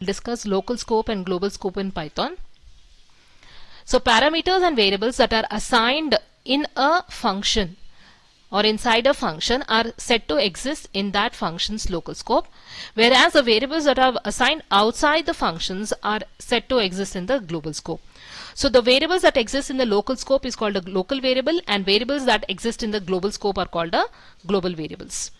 discuss local scope and global scope in Python. So parameters and variables that are assigned in a function or inside a function are set to exist in that function's local scope, whereas the variables that are assigned outside the functions are set to exist in the global scope. So the variables that exist in the local scope is called a local variable, and variables that exist in the global scope are called a global variables.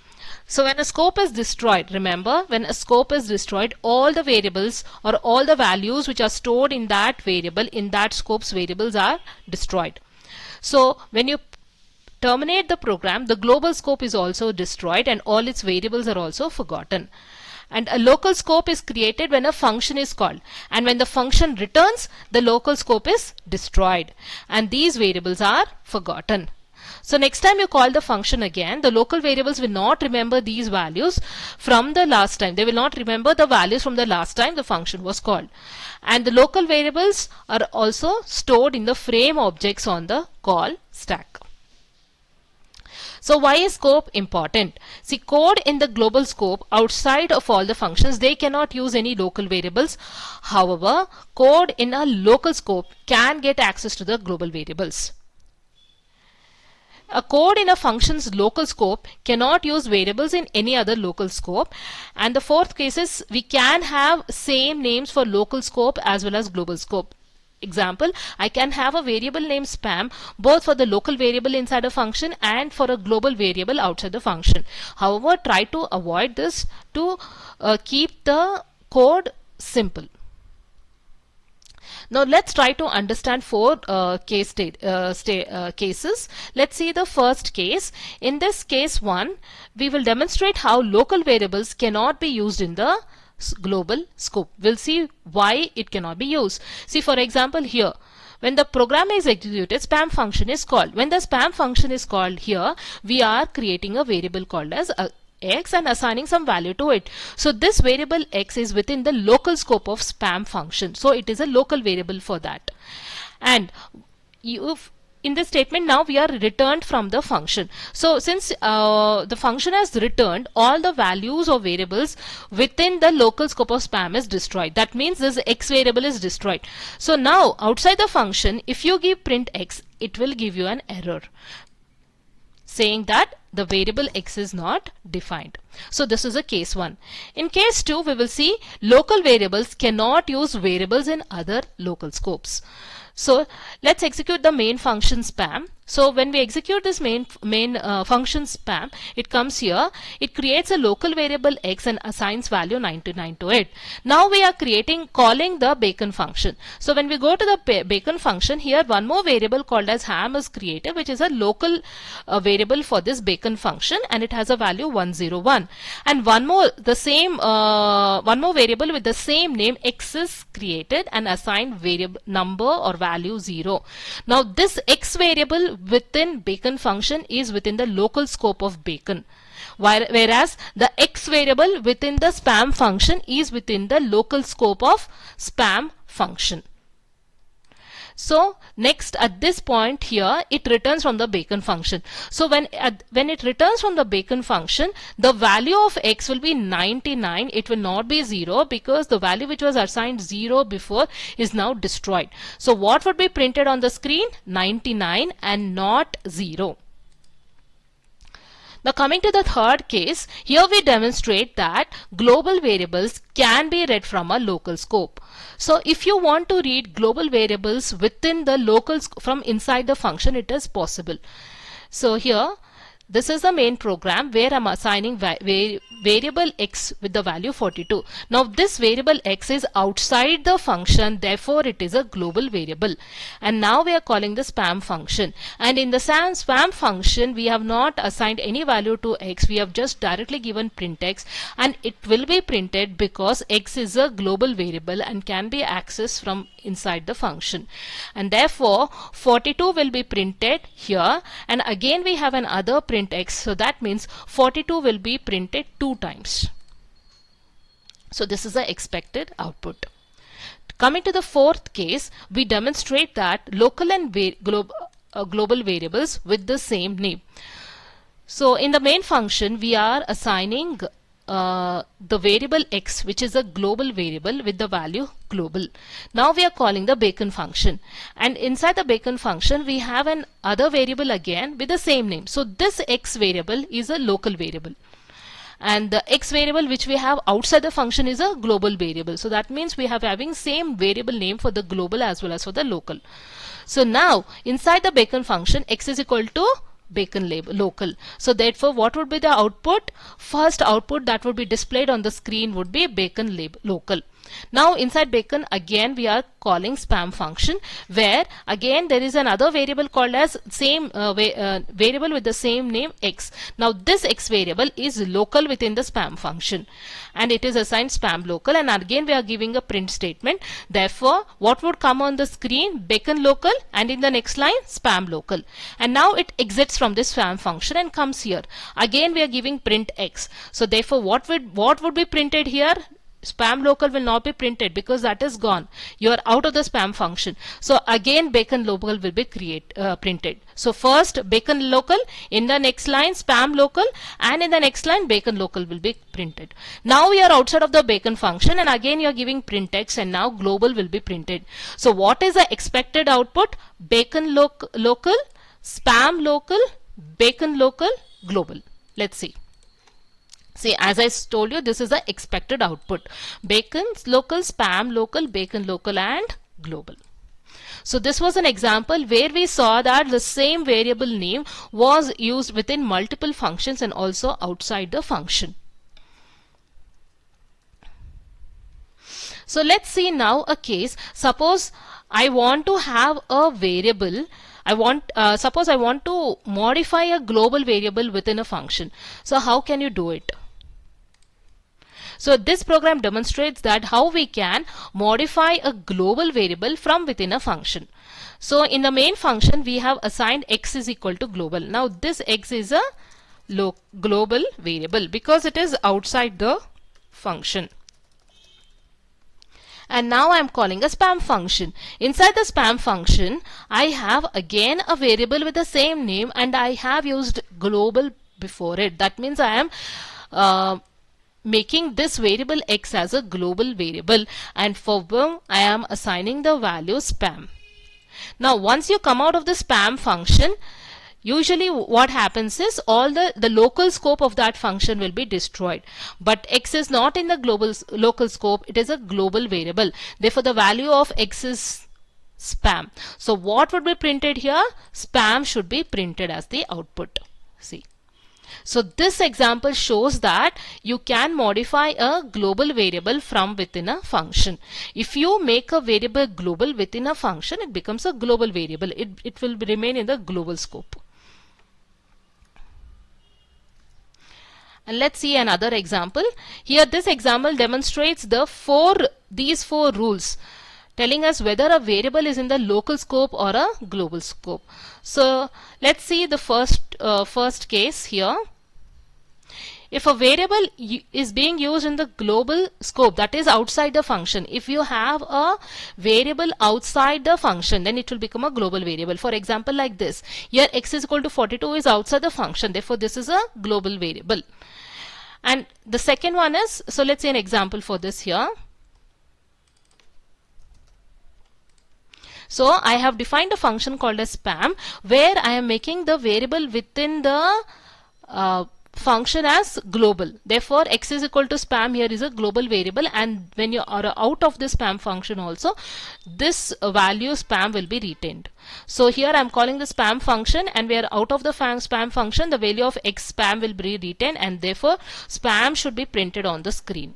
So when a scope is destroyed, remember, when a scope is destroyed, all the variables or all the values which are stored in that variable, in that scope's variables, are destroyed. So when you terminate the program, the global scope is also destroyed and all its variables are also forgotten. And a local scope is created when a function is called, and when the function returns, the local scope is destroyed and these variables are forgotten. So next time you call the function again, the local variables will not remember these values from the last time. They will not remember the values from the last time the function was called. And the local variables are also stored in the frame objects on the call stack. So why is scope important? See, code in the global scope outside of all the functions, they cannot use any local variables. However, code in a local scope can get access to the global variables. A code in a function's local scope cannot use variables in any other local scope. And the fourth case is we can have same names for local scope as well as global scope. Example, I can have a variable named spam both for the local variable inside a function and for a global variable outside the function. However, try to avoid this to keep the code simple. Now let's try to understand four cases. Let's see the first case. In this case 1, we will demonstrate how local variables cannot be used in the global scope. We'll see why it cannot be used. See, for example, here when the program is executed, spam function is called. When the spam function is called, here we are creating a variable called as x and assigning some value to it. So this variable x is within the local scope of spam function. So it is a local variable for that. And in this statement now we are returned from the function. So since the function has returned, all the values or variables within the local scope of spam is destroyed. That means this x variable is destroyed. So now outside the function, if you give print x, it will give you an error saying that the variable x is not defined. So this is a case 1. In case 2, we will see local variables cannot use variables in other local scopes. So let's execute the main function spam. So when we execute this main function spam, it comes here. It creates a local variable x and assigns value 99 to it. Now we are calling the bacon function. So when we go to the bacon function, here one more variable called as ham is created, which is a local variable for this bacon function, and it has a value 101. And one more variable with the same name x is created and assigned variable number or value 0. Now this x variable within bacon function is within the local scope of bacon, whereas the x variable within the spam function is within the local scope of spam function. So next, at this point here, it returns from the bacon function. So when it returns from the bacon function, the value of x will be 99. It will not be 0 because the value which was assigned 0 before is now destroyed. So what would be printed on the screen? 99 and not 0. Now coming to the third case, here we demonstrate that global variables can be read from a local scope. So if you want to read global variables within the local from inside the function, it is possible. So here, this is the main program where I'm assigning variable x with the value 42. Now this variable x is outside the function, therefore it is a global variable. And now we are calling the spam function. And in the spam function, we have not assigned any value to x. We have just directly given print x, and it will be printed because x is a global variable and can be accessed from inside the function. And therefore 42 will be printed here, and again we have another print x, so that means 42 will be printed 2 times. So this is the expected output. Coming to the fourth case, we demonstrate that local and global variables with the same name. So in the main function, we are assigning the variable x, which is a global variable with the value global. Now we are calling the bacon function, and inside the bacon function we have an other variable again with the same name. So this x variable is a local variable, and the x variable which we have outside the function is a global variable. So that means we have having same variable name for the global as well as for the local. So now inside the bacon function, x is equal to bacon label local. So therefore what would be the output? First output that would be displayed on the screen would be bacon label local. Now inside bacon again we are calling spam function, where again there is another variable called as same variable with the same name x. Now this x variable is local within the spam function, and it is assigned spam local, and again we are giving a print statement. Therefore what would come on the screen? Bacon local, and in the next line spam local. And now it exits from this spam function and comes here. Again we are giving print x. So therefore what would be printed here? Spam local will not be printed because that is gone. You are out of the spam function. So again bacon local will be printed. So first bacon local, in the next line spam local, and in the next line bacon local will be printed. Now we are outside of the bacon function, and again you are giving print x, and now global will be printed. So what is the expected output? Bacon local, spam local, bacon local, global. Let's see. See, as I told you, this is the expected output. Bacon local, spam local, bacon local, and global. So this was an example where we saw that the same variable name was used within multiple functions and also outside the function. So let's see now a case. Suppose I want to have a variable. Suppose I want to modify a global variable within a function. So how can you do it? So this program demonstrates that how we can modify a global variable from within a function. So in the main function we have assigned x is equal to global. Now this x is a global variable because it is outside the function. And now I am calling a spam function. Inside the spam function I have again a variable with the same name, and I have used global before it. That means I am making this variable x as a global variable, and for whom I am assigning the value spam. Now once you come out of the spam function, usually what happens is all the local scope of that function will be destroyed, but x is not in the local scope, it is a global variable. Therefore the value of x is spam. So what would be printed here? Spam should be printed as the output. See. So this example shows that you can modify a global variable from within a function. If you make a variable global within a function, it becomes a global variable. It will remain in the global scope. And let's see another example. Here this example demonstrates these four rules, telling us whether a variable is in the local scope or a global scope. So let's see the first case here. If a variable is being used in the global scope, that is outside the function, if you have a variable outside the function, then it will become a global variable. For example, like this, here x is equal to 42 is outside the function, therefore this is a global variable. And the second one is, so let's see an example for this here. So I have defined a function called as spam, where I am making the variable within the function as global. Therefore x is equal to spam here is a global variable, and when you are out of this spam function also, this value spam will be retained. So here I am calling the spam function, and we are out of the spam function, the value of x spam will be retained, and therefore spam should be printed on the screen.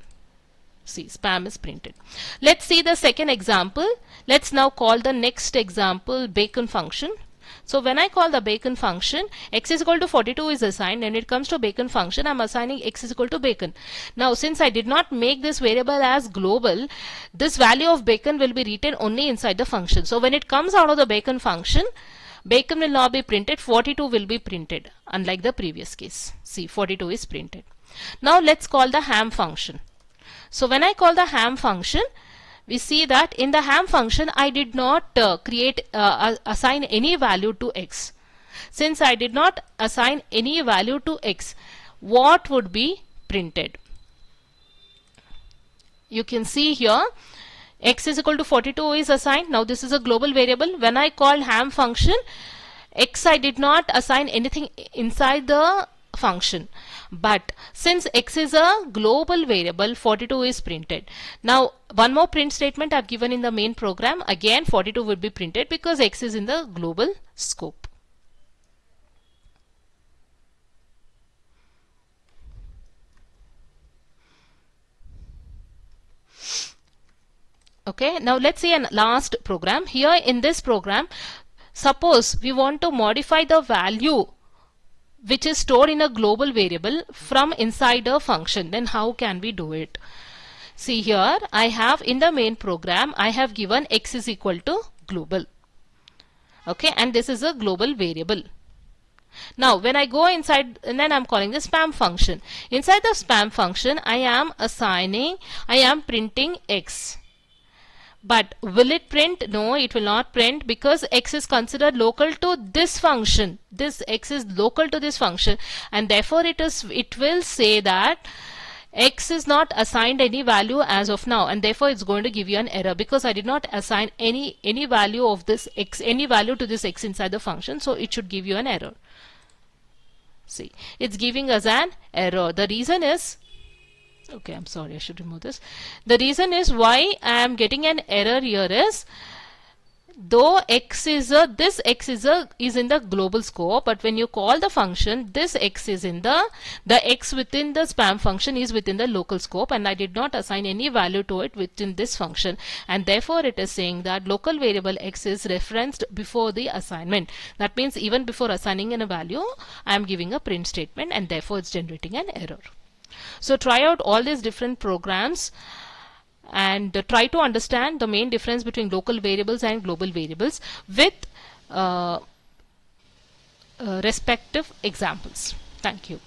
See, spam is printed. Let's see the second example. Let's now call the next example bacon function. So when I call the bacon function, x is equal to 42 is assigned, and when it comes to bacon function, I am assigning x is equal to bacon. Now since I did not make this variable as global, this value of bacon will be written only inside the function. So when it comes out of the bacon function, bacon will not be printed, 42 will be printed, unlike the previous case. See, 42 is printed. Now let's call the ham function. So when I call the ham function, we see that in the ham function I did not assign any value to x. Since I did not assign any value to x, what would be printed? you can see here x is equal to 42 is assigned. Now this is a global variable. When I called ham function, x I did not assign anything inside the function, but since x is a global variable, 42 is printed. Now one more print statement I've given in the main program. Again 42 will be printed because x is in the global scope. Okay, now let's see a last program. Here in this program, suppose we want to modify the value which is stored in a global variable from inside a function. Then how can we do it? See here, I have in the main program, I have given x is equal to global. Okay, and this is a global variable. Now when I go inside, and then I'm calling the spam function. Inside the spam function, I am printing x. But will it print? No, it will not print, because x is considered local to this function. This x is local to this function, and therefore it will say that x is not assigned any value as of now, and therefore it's going to give you an error because I did not assign any value of this x, any value to this x inside the function, so it should give you an error. See, it's giving us an error. The reason is, okay, I'm sorry, I should remove this. The reason is why I am getting an error here is, though x is this x is in the global scope, but when you call the function, this x is in the x within the spam function is within the local scope, and I did not assign any value to it within this function, and therefore it is saying that local variable x is referenced before the assignment. That means even before assigning in a value, I am giving a print statement, and therefore it's generating an error. So try out all these different programs and try to understand the main difference between local variables and global variables with respective examples. Thank you.